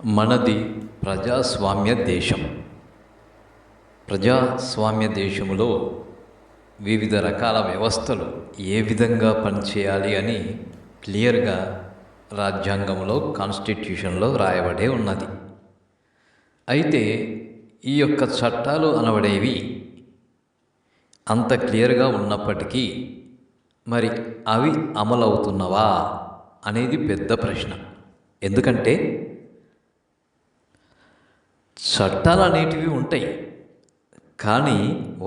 మనది ప్రజాస్వామ్య దేశం. ప్రజాస్వామ్య దేశంలో వివిధ రకాల వ్యవస్థలు ఏ విధంగా పనిచేయాలి అని క్లియర్గా రాజ్యాంగంలో, కాన్స్టిట్యూషన్లో రాయబడే ఉన్నది. అయితే ఈ యొక్క చట్టాలు అనబడేవి అంత క్లియర్గా ఉన్నప్పటికీ మరి అవి అమలవుతున్నవా అనేది పెద్ద ప్రశ్న. ఎందుకంటే చట్టాలు అనేటివి ఉంటాయి, కానీ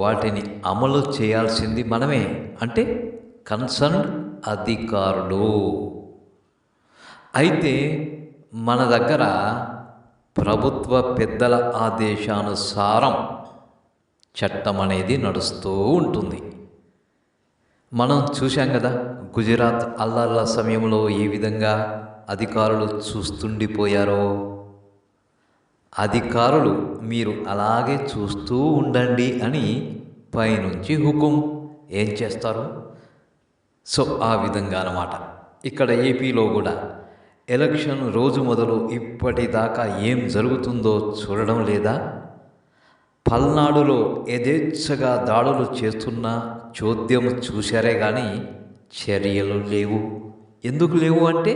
వాటిని అమలు చేయాల్సింది మనమే, అంటే కన్సర్న్ అధికారులు. అయితే మన దగ్గర ప్రభుత్వ పెద్దల ఆదేశానుసారం చట్టం అనేది నడుస్తూ ఉంటుంది. మనం చూశాం కదా, గుజరాత్ అల్లర్ల సమయంలో ఏ విధంగా అధికారులు చూస్తుండిపోయారో. అధికారులు మీరు అలాగే చూస్తూ ఉండండి అని పైనుంచి హుకుం ఏం చేస్తారు. సో ఆ విధంగా అన్నమాట. ఇక్కడ ఏపీలో కూడా ఎలక్షన్ రోజు మొదలు ఇప్పటిదాకా ఏం జరుగుతుందో చూడడం లేదా? పల్నాడులో యథేచ్ఛగా దాడులు చేస్తున్న చోద్యం చూశారే కానీ చర్యలు లేవు. ఎందుకు లేవు అంటే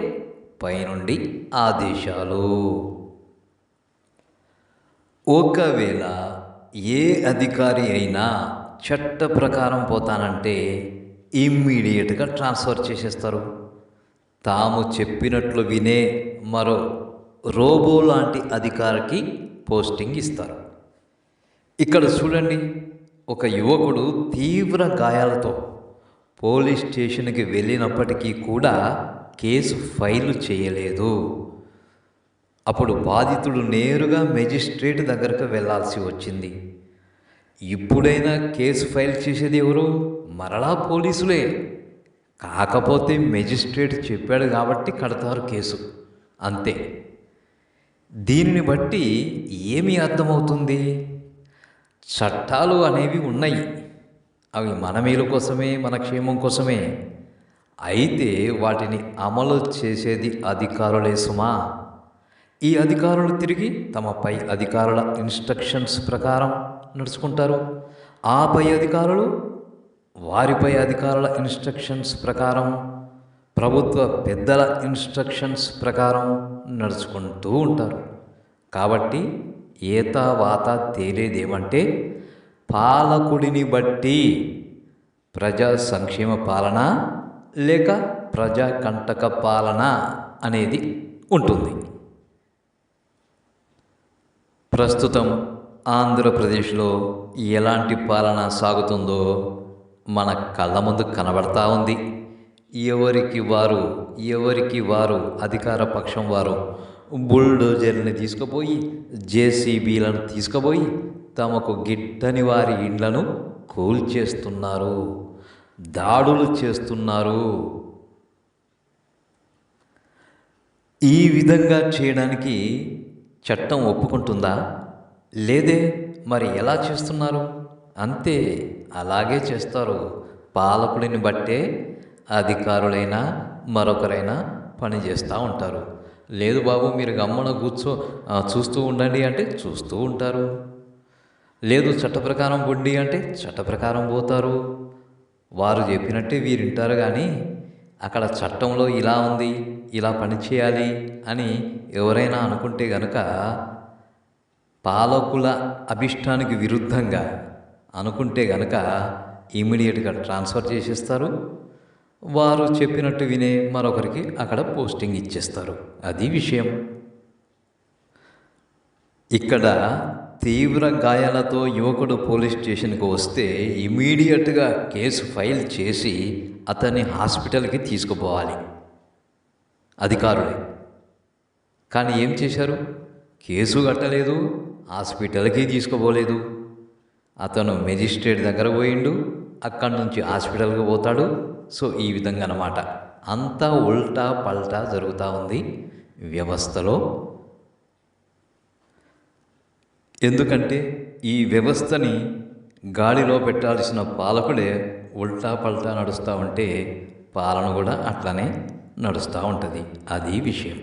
పైనుండి ఆదేశాలు. ఒకవేళ ఏ అధికారి అయినా చట్ట ప్రకారం పోతానంటే ఇమ్మీడియట్గా ట్రాన్స్ఫర్ చేసేస్తారు. తాము చెప్పినట్లు వినే మరో రోబో లాంటి అధికారికి పోస్టింగ్ ఇస్తారు. ఇక్కడ చూడండి, ఒక యువకుడు తీవ్ర గాయాలతో పోలీస్ స్టేషన్కి వెళ్ళినప్పటికీ కూడా కేసు ఫైలు చేయలేదు. అప్పుడు బాధితుడు నేరుగా మెజిస్ట్రేట్ దగ్గరకు వెళ్ళాల్సి వచ్చింది. ఇప్పుడైనా కేసు ఫైల్ చేసేది ఎవరు? మరలా పోలీసులే. కాకపోతే మెజిస్ట్రేట్ చెప్పాడు కాబట్టి కడతారు కేసు, అంతే. దీనిని బట్టి ఏమి అర్థమవుతుంది? చట్టాలు అనేవి ఉన్నాయి, అవి మన మేలు కోసమే, మన క్షేమం కోసమే. అయితే వాటిని అమలు చేసేది అధికారులే సుమా. ఈ అధికారులు తిరిగి తమ పై అధికారుల ఇన్స్ట్రక్షన్స్ ప్రకారం నడుచుకుంటారు. ఆ పై అధికారులు వారిపై అధికారుల ఇన్స్ట్రక్షన్స్ ప్రకారం, ప్రభుత్వ పెద్దల ఇన్స్ట్రక్షన్స్ ప్రకారం నడుచుకుంటూ ఉంటారు. కాబట్టి ఏతావాత తేలేదేమంటే పాలకుడిని బట్టి ప్రజా సంక్షేమ పాలన లేక ప్రజా కంటక పాలన అనేది ఉంటుంది. ప్రస్తుతం ఆంధ్రప్రదేశ్లో ఎలాంటి పాలన సాగుతుందో మన కళ్ళ ముందు కనబడతా ఉంది. ఎవరికి వారు అధికార పక్షం వారు బుల్డోజర్ని తీసుకుపోయి, జేసీబీలను తీసుకుపోయి తమకు గిట్టని వారి ఇండ్లను కూల్చేస్తున్నారు, దాడులు చేస్తున్నారు. ఈ విధంగా చేయడానికి చట్టం ఒప్పుకుంటుందా? లేదే. మరి ఎలా చేస్తున్నారు? అంతే, అలాగే చేస్తారు. పాలకుడిని బట్టే అధికారులైనా మరొకరైనా పని చేస్తూ ఉంటారు. లేదు బాబు మీరు గమ్మున చూస్తూ ఉండండి అంటే చూస్తూ ఉంటారు. లేదు చట్ట ప్రకారం పొండి అంటే చట్ట ప్రకారం పోతారు. వారు చెప్పినట్టే వీరు వింటారు. కానీ అక్కడ చట్టంలో ఇలా ఉంది, ఇలా పని చేయాలి అని ఎవరైనా అనుకుంటే గనుక, పాలకుల అభిష్టానికి విరుద్ధంగా అనుకుంటే గనుక ఇమీడియట్గా ట్రాన్స్ఫర్ చేసేస్తారు. వారు చెప్పినట్టు వినే మరొకరికి అక్కడ పోస్టింగ్ ఇచ్చేస్తారు. అది విషయం. ఇక్కడ తీవ్ర గాయాలతో యువకుడు పోలీస్ స్టేషన్కి వస్తే ఇమీడియట్గా కేసు ఫైల్ చేసి అతన్ని హాస్పిటల్కి తీసుకుపోవాలి అధికారులే. కానీ ఏం చేశారు? కేసు కట్టలేదు, హాస్పిటల్కి తీసుకుపోలేదు. అతను మెజిస్ట్రేట్ దగ్గర పోయిండు, అక్కడి నుంచి హాస్పిటల్కి పోతాడు. సో ఈ విధంగా అన్నమాట. అంతా ఉల్టా పల్టా జరుగుతూ ఉంది వ్యవస్థలో. ఎందుకంటే ఈ వ్యవస్థని గాడిలో పెట్టాల్సిన పాలకులే ఉల్టా పల్టా నడుస్తూ ఉంటే పాలన కూడా అట్లనే నడుస్తూ ఉంటుంది. అది విషయం.